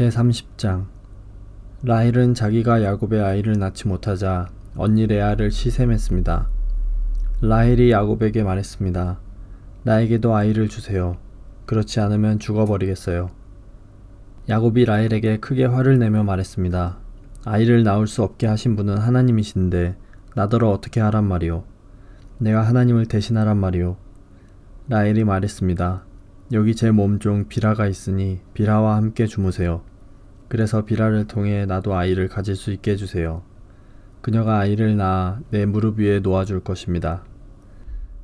제30장 라헬은 자기가 야곱의 아이를 낳지 못하자 언니 레아를 시샘했습니다. 라헬이 야곱에게 말했습니다. 나에게도 아이를 주세요. 그렇지 않으면 죽어버리겠어요. 야곱이 라헬에게 크게 화를 내며 말했습니다. 아이를 낳을 수 없게 하신 분은 하나님이신데 나더러 어떻게 하란 말이오. 내가 하나님을 대신하란 말이오. 라헬이 말했습니다. 여기 제 몸종 비라가 있으니 비라와 함께 주무세요. 그래서 비라를 통해 나도 아이를 가질 수 있게 해주세요. 그녀가 아이를 낳아 내 무릎 위에 놓아줄 것입니다.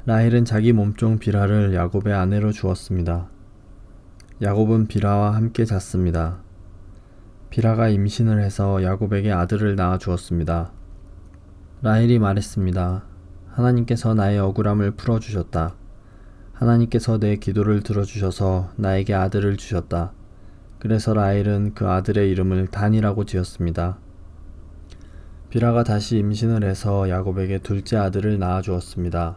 라헬은 자기 몸종 비라를 야곱의 아내로 주었습니다. 야곱은 비라와 함께 잤습니다. 비라가 임신을 해서 야곱에게 아들을 낳아 주었습니다. 라헬이 말했습니다. 하나님께서 나의 억울함을 풀어주셨다. 하나님께서 내 기도를 들어주셔서 나에게 아들을 주셨다. 그래서 라헬은 그 아들의 이름을 단이라고 지었습니다. 비라가 다시 임신을 해서 야곱에게 둘째 아들을 낳아 주었습니다.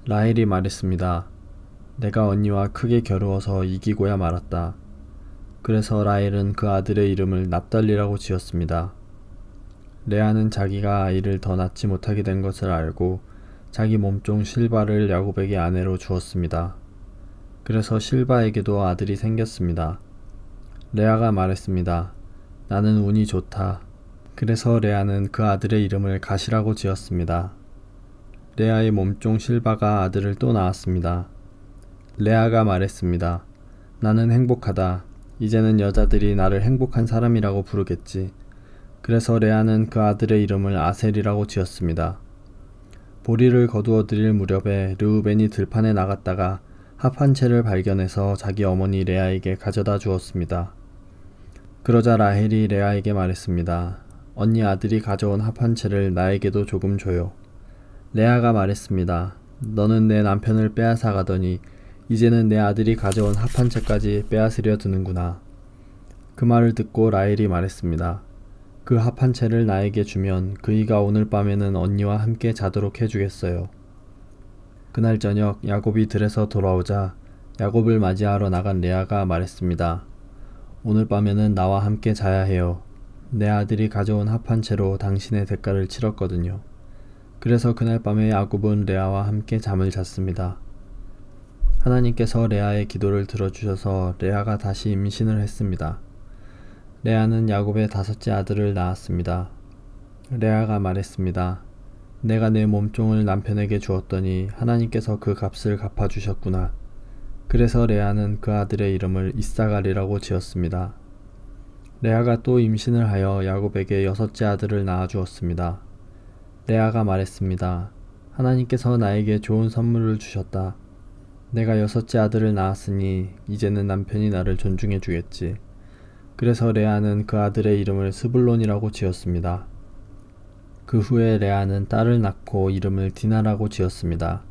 라헬이 말했습니다. 내가 언니와 크게 겨루어서 이기고야 말았다. 그래서 라헬은 그 아들의 이름을 납달리라고 지었습니다. 레아는 자기가 아이를 더 낳지 못하게 된 것을 알고 자기 몸종 실바를 야곱에게 아내로 주었습니다. 그래서 실바에게도 아들이 생겼습니다. 레아가 말했습니다. 나는 운이 좋다. 그래서 레아는 그 아들의 이름을 갓이라고 지었습니다. 레아의 몸종 실바가 아들을 또 낳았습니다. 레아가 말했습니다. 나는 행복하다. 이제는 여자들이 나를 행복한 사람이라고 부르겠지. 그래서 레아는 그 아들의 이름을 아셀이라고 지었습니다. 보리를 거두어 드릴 무렵에 르우벤이 들판에 나갔다가 합 한 채를 발견해서 자기 어머니 레아에게 가져다 주었습니다. 그러자 라헬이 레아에게 말했습니다. 언니 아들이 가져온 합 한 채를 나에게도 조금 줘요. 레아가 말했습니다. 너는 내 남편을 빼앗아 가더니 이제는 내 아들이 가져온 합 한 채까지 빼앗으려 드는구나. 그 말을 듣고 라헬이 말했습니다. 그 합 한 채를 나에게 주면 그이가 오늘 밤에는 언니와 함께 자도록 해주겠어요. 그날 저녁 야곱이 들에서 돌아오자 야곱을 맞이하러 나간 레아가 말했습니다. 오늘 밤에는 나와 함께 자야 해요. 내 아들이 가져온 합 한 채로 당신의 대가를 치렀거든요. 그래서 그날 밤에 야곱은 레아와 함께 잠을 잤습니다. 하나님께서 레아의 기도를 들어주셔서 레아가 다시 임신을 했습니다. 레아는 야곱의 5째 아들을 낳았습니다. 레아가 말했습니다. 내가 내 몸종을 남편에게 주었더니 하나님께서 그 값을 갚아주셨구나. 그래서 레아는 그 아들의 이름을 이사갈이라고 지었습니다. 레아가 또 임신을 하여 야곱에게 6째 아들을 낳아 주었습니다. 레아가 말했습니다. 하나님께서 나에게 좋은 선물을 주셨다. 내가 6째 아들을 낳았으니 이제는 남편이 나를 존중해 주겠지. 그래서 레아는 그 아들의 이름을 스불론이라고 지었습니다. 그 후에 레아는 딸을 낳고 이름을 디나라고 지었습니다.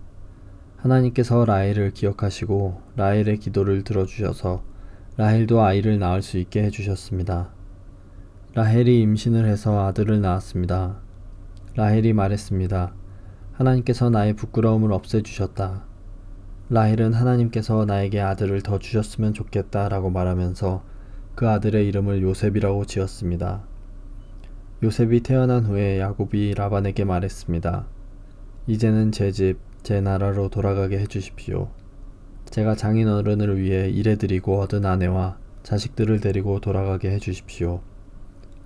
하나님께서 라헬을 기억하시고 라헬의 기도를 들어주셔서 라헬도 아이를 낳을 수 있게 해주셨습니다. 라헬이 임신을 해서 아들을 낳았습니다. 라헬이 말했습니다. 하나님께서 나의 부끄러움을 없애주셨다. 라헬은 하나님께서 나에게 아들을 더 주셨으면 좋겠다 라고 말하면서 그 아들의 이름을 요셉이라고 지었습니다. 요셉이 태어난 후에 야곱이 라반에게 말했습니다. 이제는 제 집, 제 나라로 돌아가게 해주십시오. 제가 장인어른을 위해 일해드리고 얻은 아내와 자식들을 데리고 돌아가게 해주십시오.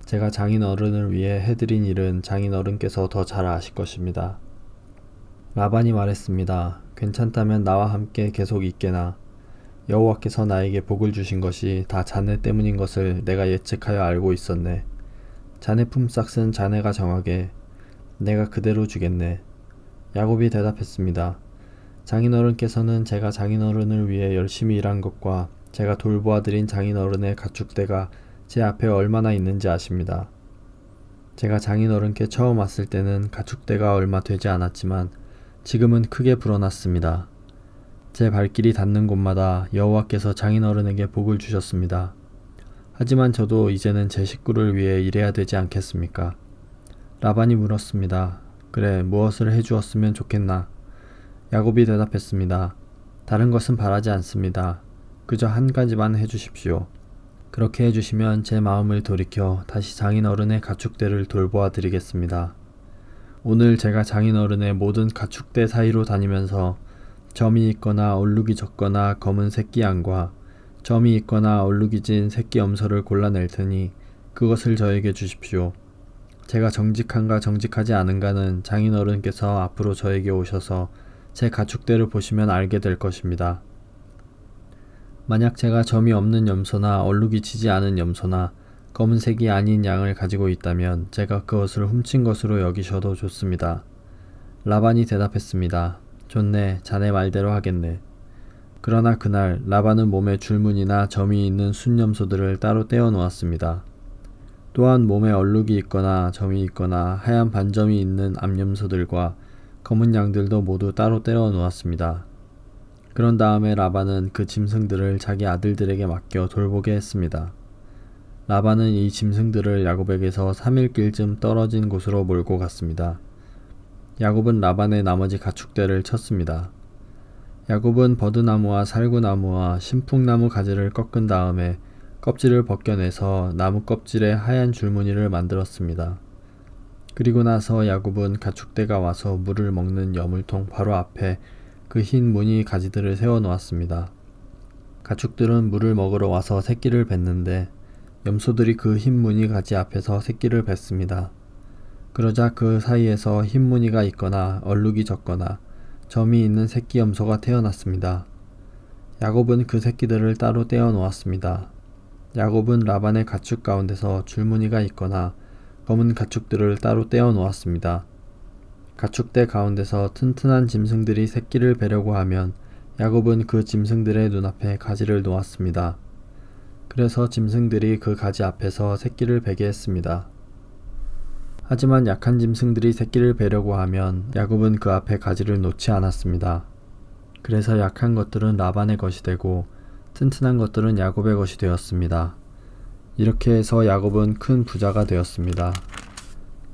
제가 장인어른을 위해 해드린 일은 장인어른께서 더 잘 아실 것입니다. 라반이 말했습니다. 괜찮다면 나와 함께 계속 있게나. 여호와께서 나에게 복을 주신 것이 다 자네 때문인 것을 내가 예측하여 알고 있었네. 자네 품삯은 자네가 정하게. 내가 그대로 주겠네. 야곱이 대답했습니다. 장인어른께서는 제가 장인어른을 위해 열심히 일한 것과 제가 돌보아드린 장인어른의 가축대가 제 앞에 얼마나 있는지 아십니다. 제가 장인어른께 처음 왔을 때는 가축대가 얼마 되지 않았지만 지금은 크게 불어났습니다. 제 발길이 닿는 곳마다 여호와께서 장인어른에게 복을 주셨습니다. 하지만 저도 이제는 제 식구를 위해 일해야 되지 않겠습니까? 라반이 물었습니다. 그래, 무엇을 해주었으면 좋겠나? 야곱이 대답했습니다. 다른 것은 바라지 않습니다. 그저 한 가지만 해주십시오. 그렇게 해주시면 제 마음을 돌이켜 다시 장인어른의 가축대를 돌보아 드리겠습니다. 오늘 제가 장인어른의 모든 가축대 사이로 다니면서 점이 있거나 얼룩이 적거나 검은 새끼 양과 점이 있거나 얼룩이 진 새끼 염소를 골라낼 테니 그것을 저에게 주십시오. 제가 정직한가 정직하지 않은가는 장인어른께서 앞으로 저에게 오셔서 제 가축대를 보시면 알게 될 것입니다. 만약 제가 점이 없는 염소나 얼룩이 지지 않은 염소나 검은색이 아닌 양을 가지고 있다면 제가 그것을 훔친 것으로 여기셔도 좋습니다. 라반이 대답했습니다. 좋네, 자네 말대로 하겠네. 그러나 그날 라반은 몸에 줄무늬나 점이 있는 순염소들을 따로 떼어 놓았습니다. 또한 몸에 얼룩이 있거나 점이 있거나 하얀 반점이 있는 암염소들과 검은 양들도 모두 따로 떼어 놓았습니다. 그런 다음에 라반은 그 짐승들을 자기 아들들에게 맡겨 돌보게 했습니다. 라반은 이 짐승들을 야곱에게서 3일길쯤 떨어진 곳으로 몰고 갔습니다. 야곱은 라반의 나머지 가축대를 쳤습니다. 야곱은 버드나무와 살구나무와 신풍나무 가지를 꺾은 다음에 껍질을 벗겨내서 나무 껍질에 하얀 줄무늬를 만들었습니다. 그리고 나서 야곱은 가축대가 와서 물을 먹는 여물통 바로 앞에 그 흰 무늬 가지들을 세워 놓았습니다. 가축들은 물을 먹으러 와서 새끼를 뱉는데 염소들이 그 흰 무늬 가지 앞에서 새끼를 뱉습니다. 그러자 그 사이에서 흰 무늬가 있거나 얼룩이 적거나 점이 있는 새끼 염소가 태어났습니다. 야곱은 그 새끼들을 따로 떼어 놓았습니다. 야곱은 라반의 가축 가운데서 줄무늬가 있거나 검은 가축들을 따로 떼어 놓았습니다. 가축대 가운데서 튼튼한 짐승들이 새끼를 베려고 하면 야곱은 그 짐승들의 눈앞에 가지를 놓았습니다. 그래서 짐승들이 그 가지 앞에서 새끼를 베게 했습니다. 하지만 약한 짐승들이 새끼를 베려고 하면 야곱은 그 앞에 가지를 놓지 않았습니다. 그래서 약한 것들은 라반의 것이 되고 튼튼한 것들은 야곱의 것이 되었습니다. 이렇게 해서 야곱은 큰 부자가 되었습니다.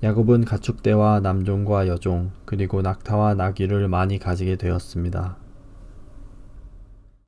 야곱은 가축대와 남종과 여종 그리고 낙타와 나귀를 많이 가지게 되었습니다.